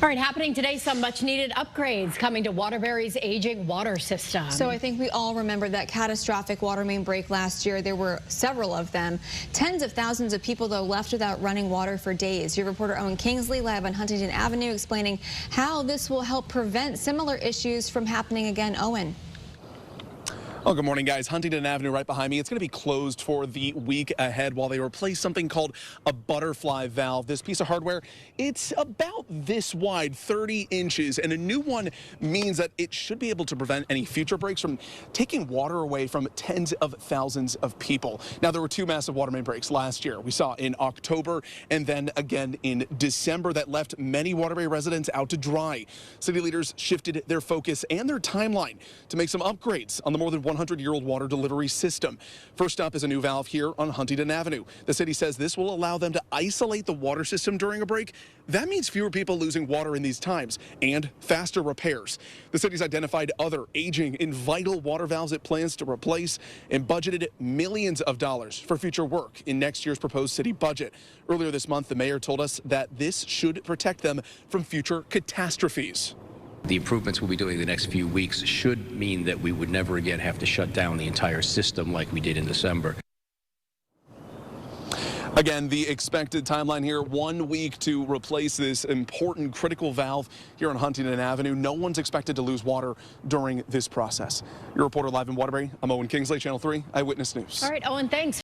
All right, happening today, some much needed upgrades coming to Waterbury's aging water system. So I think we all remember that catastrophic water main break last year. There were several of them. Tens of thousands of people, though, left without running water for days. Your reporter Owen Kingsley live on Huntington Avenue explaining how this will help prevent similar issues from happening again. Owen. Well, good morning, guys. Huntington Avenue right behind me. It's going to be closed for the week ahead while they replace something called a butterfly valve. This piece of hardware, it's about this wide, 30 inches, and a new one means that it should be able to prevent any future breaks from taking water away from tens of thousands of people. Now, there were two massive water main breaks last year. We saw in October and then again in December that left many Waterbury residents out to dry. City leaders shifted their focus and their timeline to make some upgrades on the more than 100-year-old water delivery system. First up is a new valve here on Huntington Avenue. The city says this will allow them to isolate the water system during a break. That means fewer people losing water in these times and faster repairs. The city's identified other aging and vital water valves it plans to replace and budgeted millions of dollars for future work in next year's proposed city budget. Earlier this month, the mayor told us that this should protect them from future catastrophes. The improvements we'll be doing the next few weeks should mean that we would never again have to shut down the entire system like we did in December. Again, the expected timeline here, 1 week to replace this important critical valve here on Huntington Avenue. No one's expected to lose water during this process. Your reporter live in Waterbury, I'm Owen Kingsley, Channel 3 Eyewitness News. All right, Owen, thanks.